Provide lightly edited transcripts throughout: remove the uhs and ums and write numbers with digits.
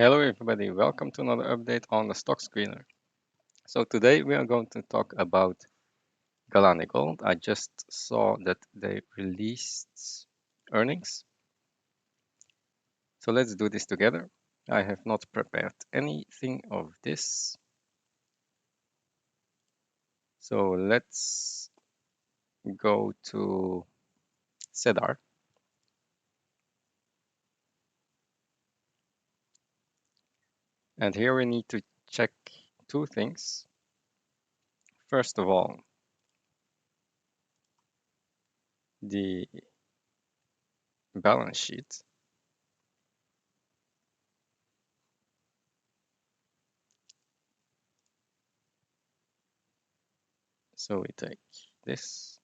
Hello everybody, welcome to another update on the stock screener. So today we are going to talk about Galane Gold. I just saw that they released earnings. So let's do this together. I have not prepared anything of this. So let's go to Cedar. And here we need to check two things. First of all, the balance sheet. So we take this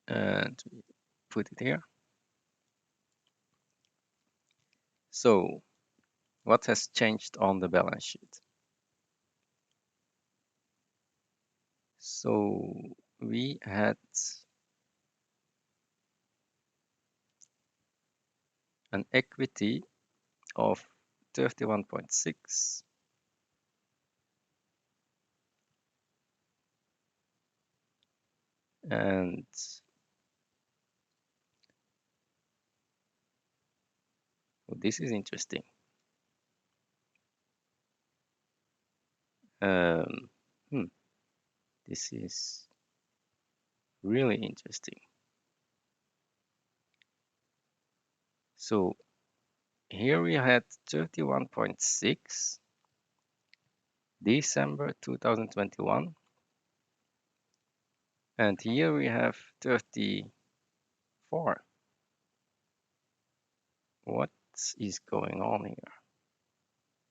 and we put it here. So what has changed on the balance sheet? So we had an equity of 31.6 and this is interesting. Um, this is really interesting. So here we had 31.6 December 2021 and here we have 34. What is going on here?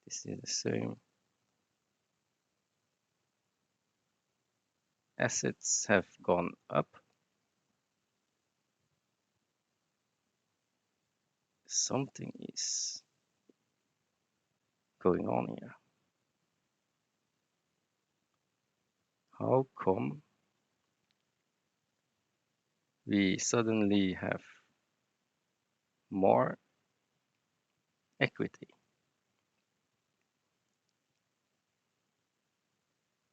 This is the same. Assets have gone up. Something is going on here. How come we suddenly have more equity?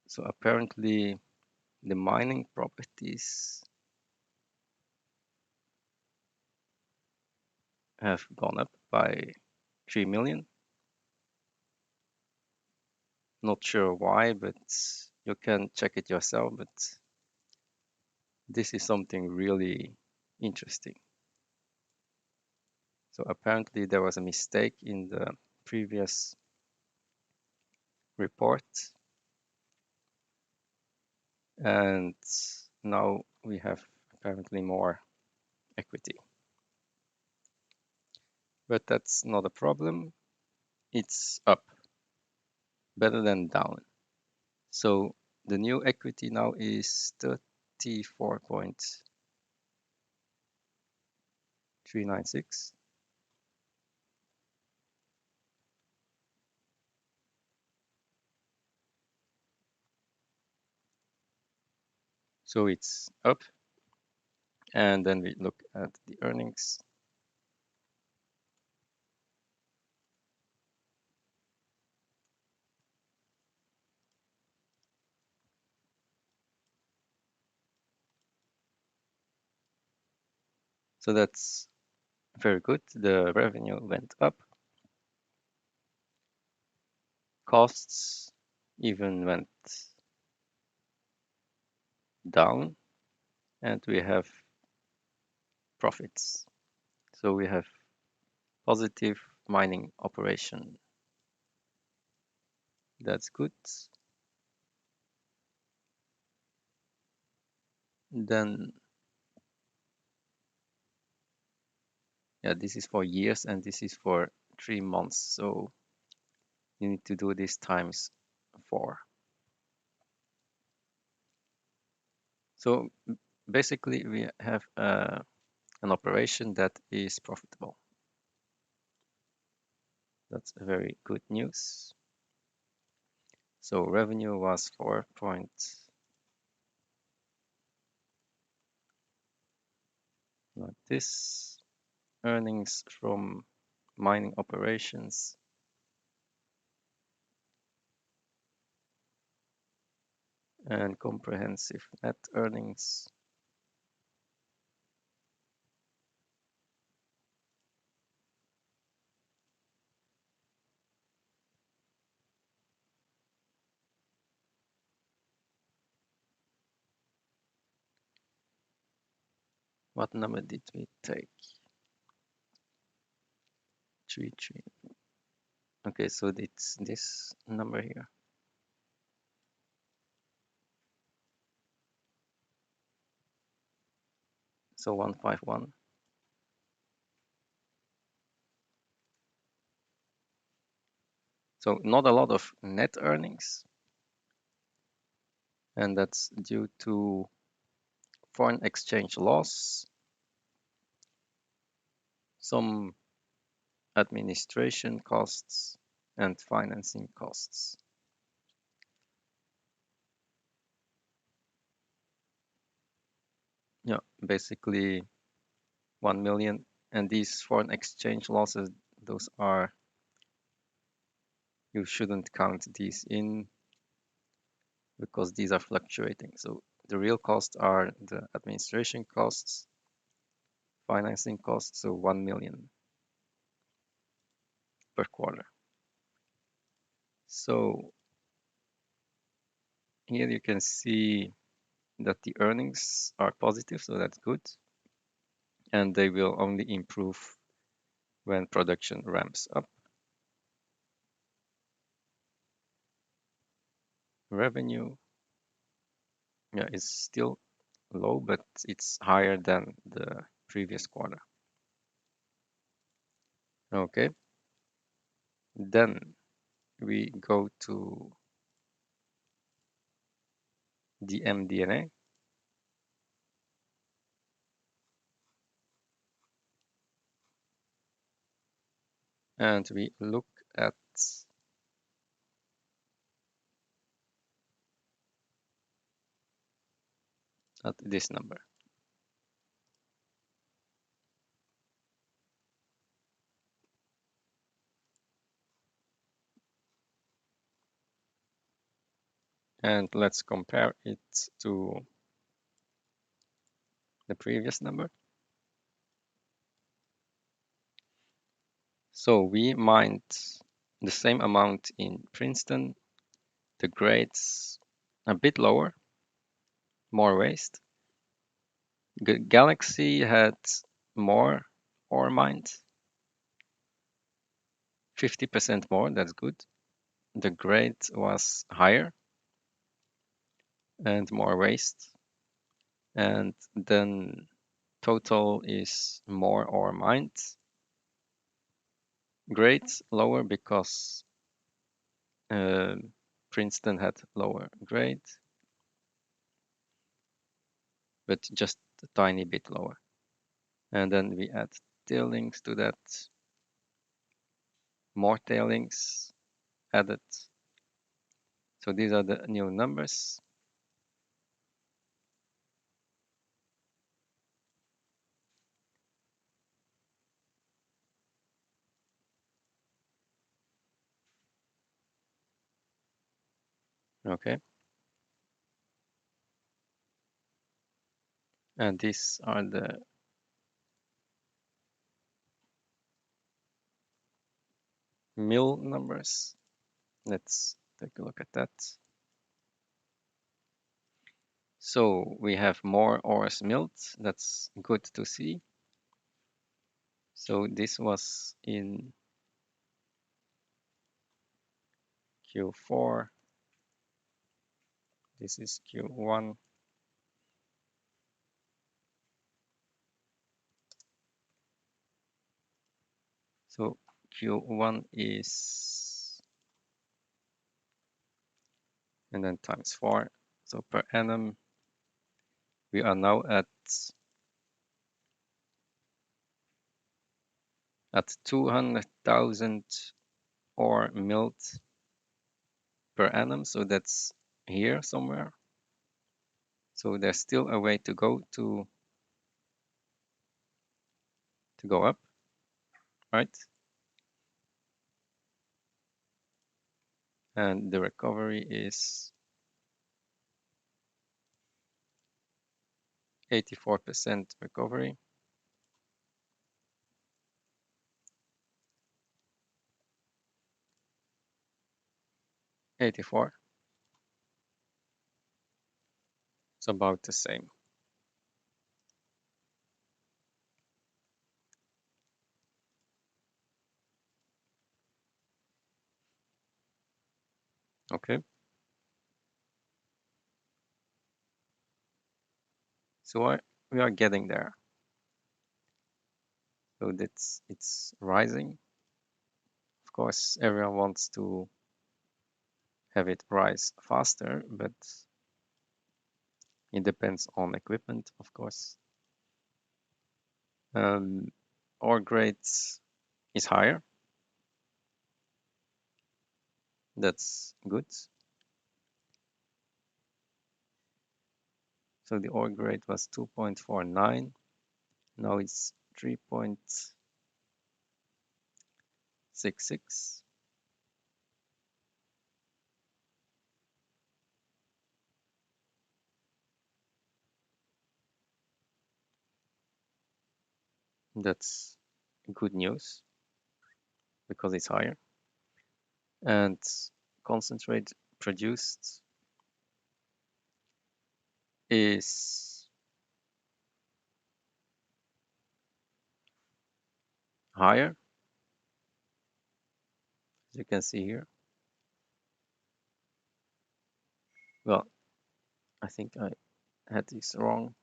So apparently the mining properties have gone up by 3 million. Not sure why, but you can check it yourself, but this is something really interesting. So apparently there was a mistake in the previous report and now we have apparently more equity. But that's not a problem. It's up, better than down. So the new equity now is 34.396. So it's up. And then we look at the earnings. So that's very good. The revenue went up. Costs even went down. And we have profits. So we have positive mining operation. That's good. Then, yeah, this is for years and this is for 3 months. So you need to do this times 4. So basically we have an operation that is profitable. That's very good news. So revenue was 4 point like this. earnings from mining operations. And comprehensive net earnings. What number did we take? 3, 3. Okay, so it's this number here. So 151. So not a lot of net earnings. And that's due to foreign exchange loss, some administration costs, and financing costs. Yeah, basically 1 million. And these foreign exchange losses, those are, you shouldn't count these in because these are fluctuating. So the real costs are the administration costs, financing costs, so 1 million per quarter. So here you can see that the earnings are positive, so that's good. And they will only improve when production ramps up. Revenue, yeah, is still low, but it's higher than the previous quarter. Okay. Then we go to DMDNA. And we look at this number. And let's compare it to the previous number. So we mined the same amount in Princeton, the grades a bit lower, more waste. Galaxy had more ore mined, 50% more, that's good. The grade was higher and more waste. And then total is more ore mined. Grades lower because Princeton had lower grade, but just a tiny bit lower. And then we add tailings to that, more tailings added. So these are the new numbers. Okay. And these are the mill numbers. Let's take a look at that. So we have more ores milled. That's good to see. So this was in Q4. This is Q1. So Q1 is, and then times 4. So per annum, we are now at 200,000 ore milled per annum. So that's here somewhere. So there's still a way to go to go up. right? And the recovery is 84% recovery. 84. It's about the same. Okay. So we are getting there. So it's rising. Of course, everyone wants to have it rise faster, but it depends on equipment, of course. Ore grades is higher. That's good. So the ore grade was 2.49. Now it's 3.66. That's good news because it's higher. And concentrate produced is higher, as you can see here. Well, I think I had this wrong.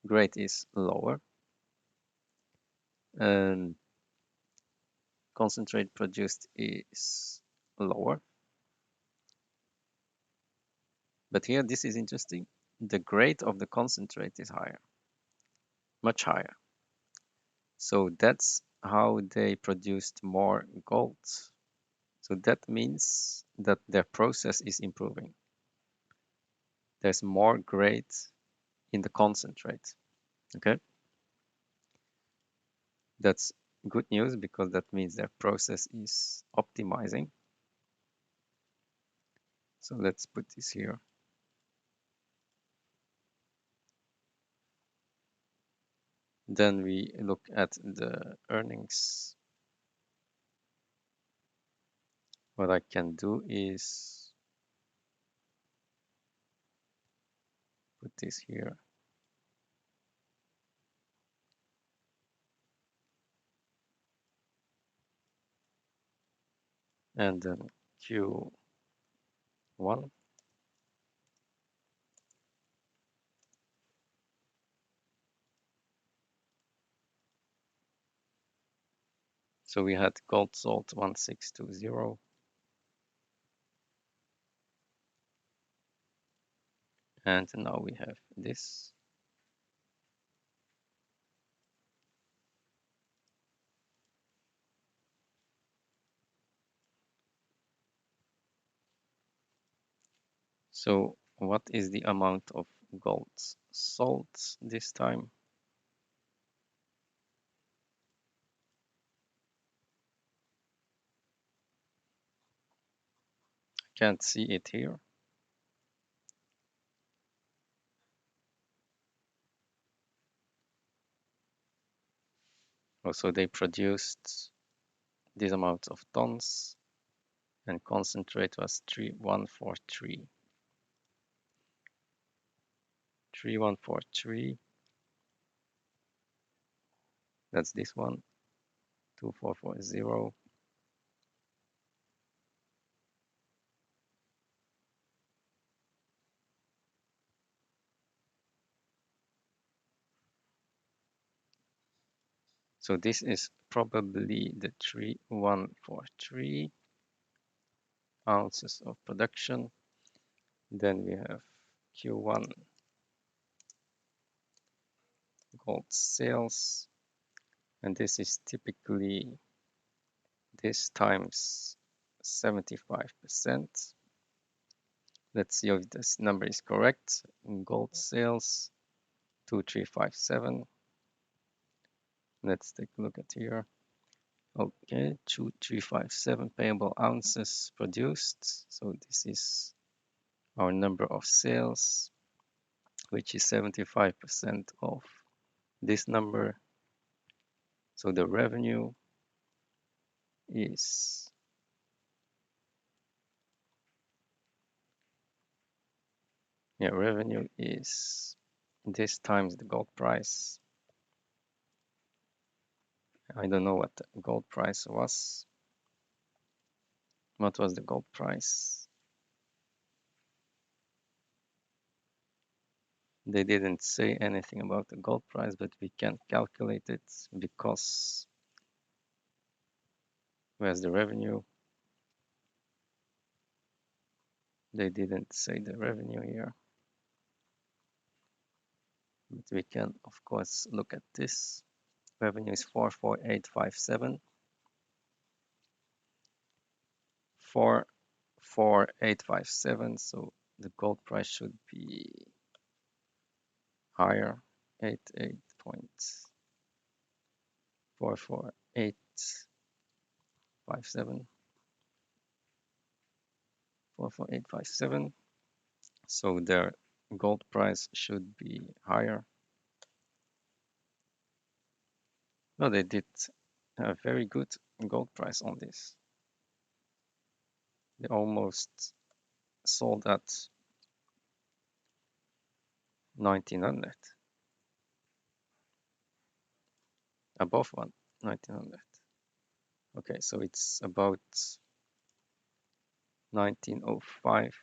Grade is lower, and concentrate produced is lower. But here, this is interesting. The grade of the concentrate is higher, much higher. So that's how they produced more gold. So that means that their process is improving. There's more grade in the concentrate. Okay. That's good news because that means their process is optimizing. So let's put this here. Then we look at the earnings. What I can do is put this here. And then Q1. So we had gold sold 1620. And now we have this. So what is the amount of gold sold this time? Can't see it here. Also, they produced this amount of tons, and concentrate was 3143. 3143. That's this one. 2440. So this is probably the 3143 ounces of production. Then we have Q1 gold sales, and this is typically this times 75%. Let's see if this number is correct. In gold sales, 2357. Let's take a look at here. Okay, 2357 payable ounces produced. So this is our number of sales, which is 75% of this number. So the revenue is revenue is this times the gold price. I don't know what the gold price was. What was the gold price? They didn't say anything about the gold price, but we can calculate it because where's the revenue? They didn't say the revenue here. But we can, of course, look at this. Revenue is 44857. 44857, so the gold price should be higher. 88.44857. 44857. So their gold price should be higher. No, they did a very good gold price on this. They almost sold at 1900, above 1900. Okay, so it's about 1905.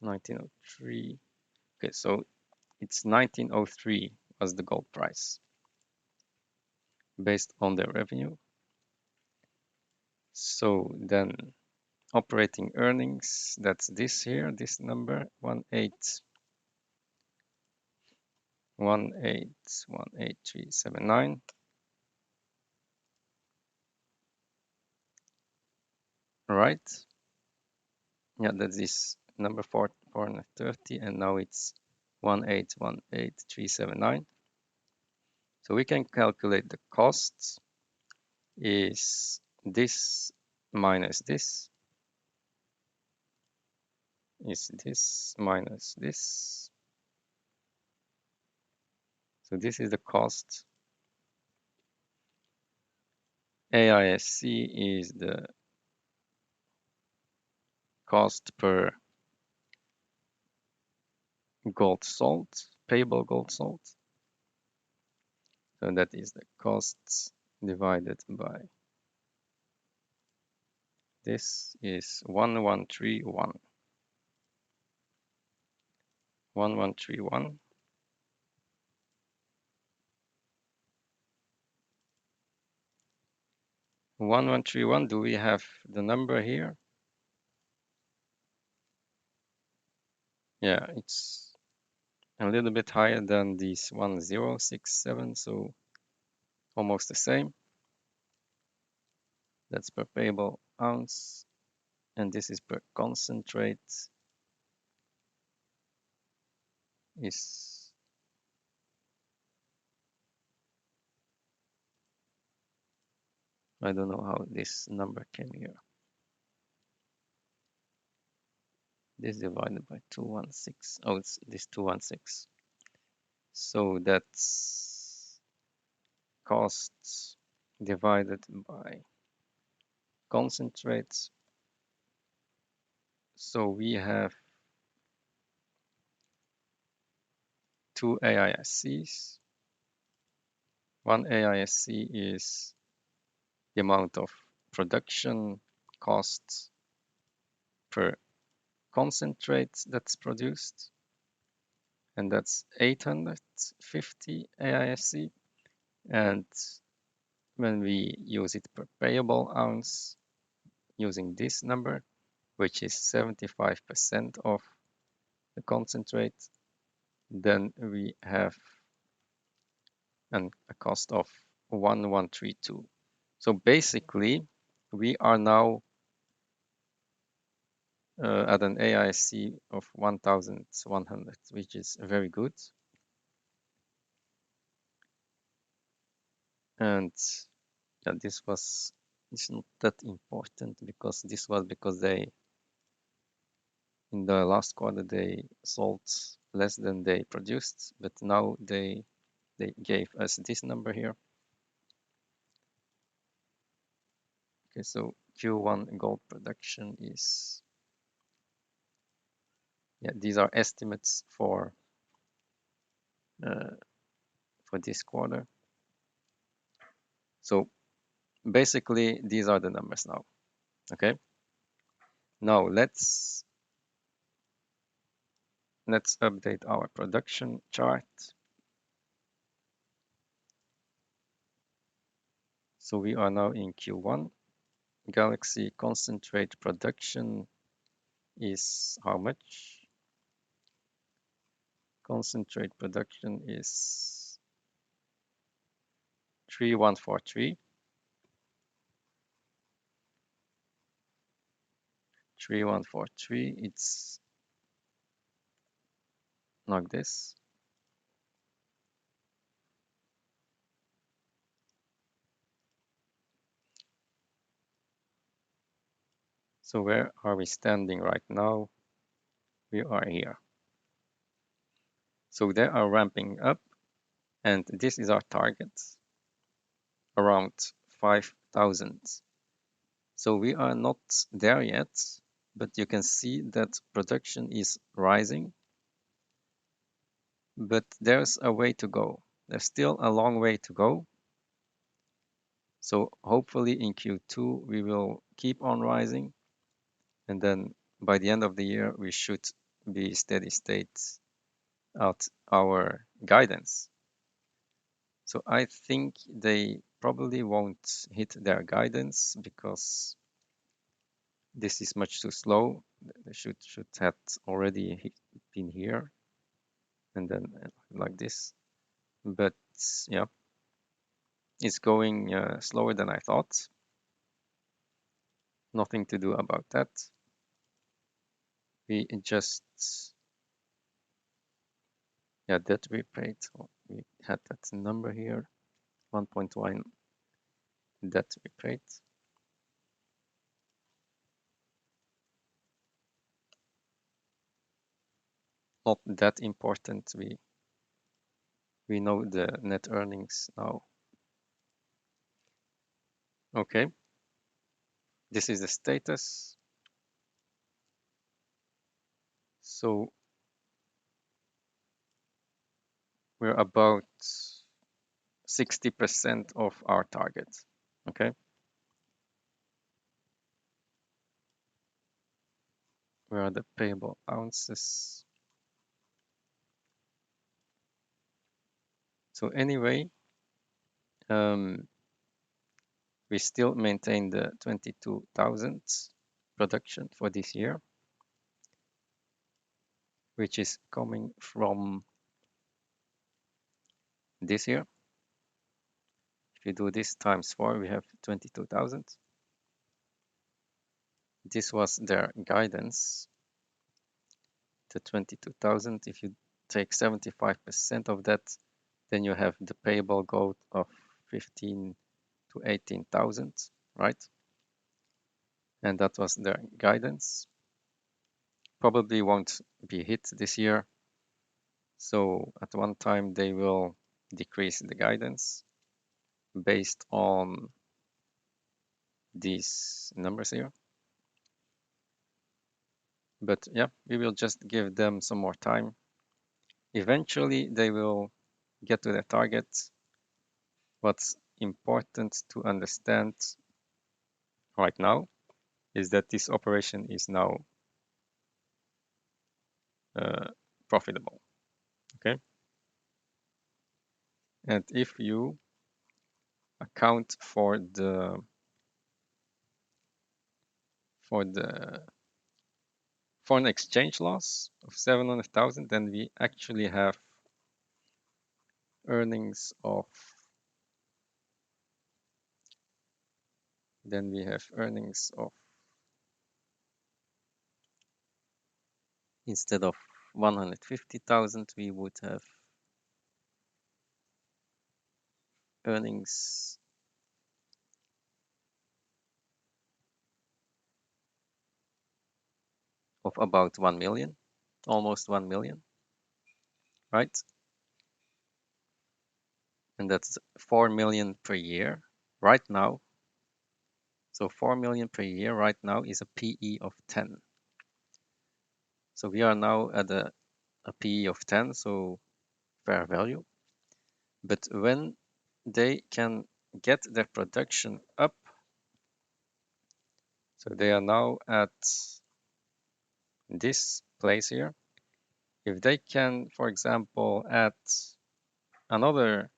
1903. Okay, so it's 1903 was the gold price based on their revenue. So then operating earnings, that's this here, this number, 1818379. Right? Yeah, that is number 430, and now it's 1818379. So we can calculate the costs is this minus this is this minus this. So this is the cost. AISC is the cost per gold sold, payable gold sold. So that is the costs divided by this is 1131. 1131. 1131. Do we have the number here? Yeah, it's a little bit higher than this 1067, so almost the same. That's per payable ounce, and this is per concentrate. Is I don't know how this number came here. This divided by 216. Oh, it's this 216. So that's costs divided by concentrates. So we have two AISCs. One AISC is the amount of production costs per concentrate that's produced, and that's 850 AISC. And when we use it per payable ounce using this number, which is 75% of the concentrate, then we have a cost of 1132. So basically, we are now at an AIC of 1,100, which is very good. And yeah, it's not that important because this was because they, in the last quarter, they sold less than they produced, but now they gave us this number here. Okay, so Q1 gold production is, yeah, these are estimates for this quarter. So basically, these are the numbers now. Okay. Now let's update our production chart. So we are now in Q1. Galaxy concentrate production is how much? Concentrate production is 3143. 3143, it's like this. So where are we standing right now? We are here. So they are ramping up, and this is our target, around 5,000. So we are not there yet, but you can see that production is rising, but there's a way to go. There's still a long way to go. So hopefully in Q2, we will keep on rising. And then by the end of the year, we should be steady state at our guidance. So I think they probably won't hit their guidance because this is much too slow. They should have already been here and then like this. But yeah, it's going slower than I thought. Nothing to do about that. We just, yeah, debt repaid. We had that number here, 1.1 debt repaid. Not that important. We know the net earnings now. Okay, this is the status. So we're about 60% of our target. Okay, where are the payable ounces? So anyway, we still maintain the 22,000 production for this year, which is coming from this year. If you do this times 4, we have 22,000. This was their guidance, the 22,000. If you take 75% of that, then you have the payable gold of 15 to 18,000, right? And that was their guidance. Probably won't be hit this year. So at one time they will decrease the guidance based on these numbers here. But yeah, we will just give them some more time. Eventually they will get to their target. What's important to understand right now is that this operation is now profitable. Okay, and if you account for the foreign exchange loss of 700,000, then we actually have earnings of instead of 150,000, we would have earnings of about 1 million, almost 1 million, right? And that's 4 million per year right now. So 4 million per year right now is a PE of 10. So we are now at a PE of 10, so fair value. But when they can get their production up, so they are now at this place here. If they can, for example, add another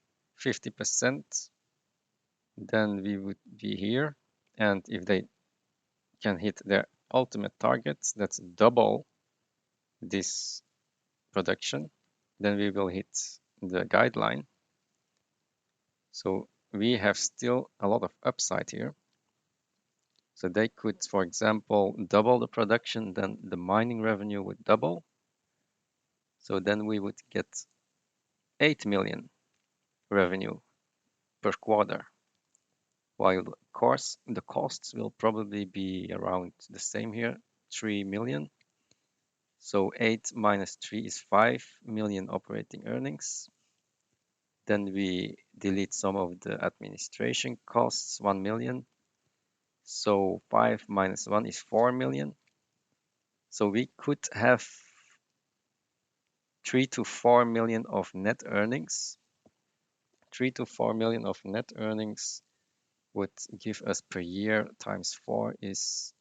50%, then we would be here. And if they can hit their ultimate targets, that's double this production, then we will hit the guideline. So we have still a lot of upside here. So they could, for example, double the production, then the mining revenue would double. So then we would get 8 million revenue per quarter, while of course the costs will probably be around the same here, 3 million. So 8 minus 3 is 5 million operating earnings. Then we delete some of the administration costs, 1 million. So 5 minus 1 is 4 million. So we could have 3 to 4 million of net earnings. 3 to 4 million of net earnings would give us per year times 4 is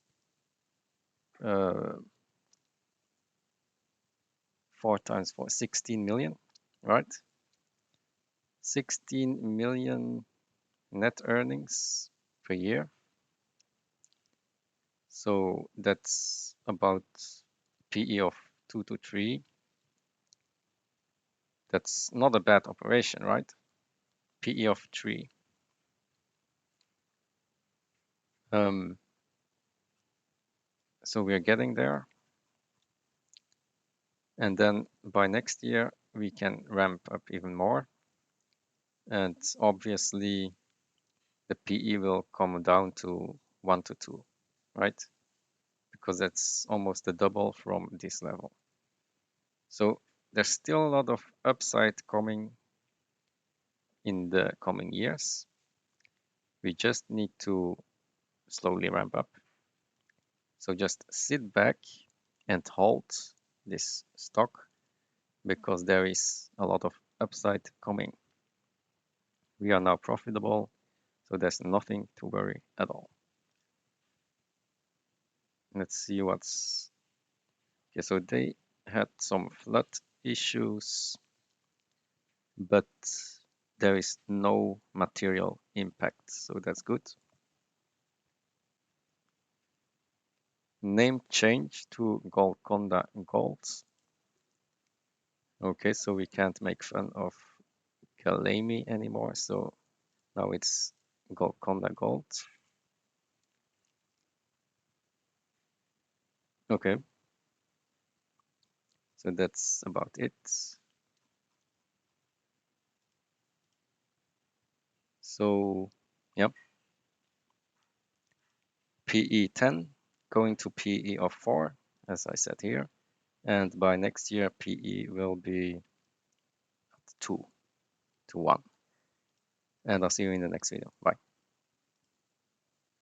4 times 4, 16 million, right? 16 million net earnings per year. So that's about PE of 2 to 3. That's not a bad operation, right? PE of 3. So we're getting there. And then by next year, we can ramp up even more. And obviously, the PE will come down to 1 to 2, right? Because that's almost the double from this level. So there's still a lot of upside coming in the coming years. We just need to slowly ramp up. So just sit back and hold this stock because there is a lot of upside coming. We are now profitable, so there's nothing to worry at all. Let's see what's... Okay, so they had some flood issues, but there is no material impact, so that's good. Name change to Galane Gold. Okay, so we can't make fun of Galane anymore, so now it's Galane Gold. Okay, so that's about it. So, yep, PE 10 going to PE of 4, as I said here. And by next year, PE will be 2 to 1. And I'll see you in the next video. Bye.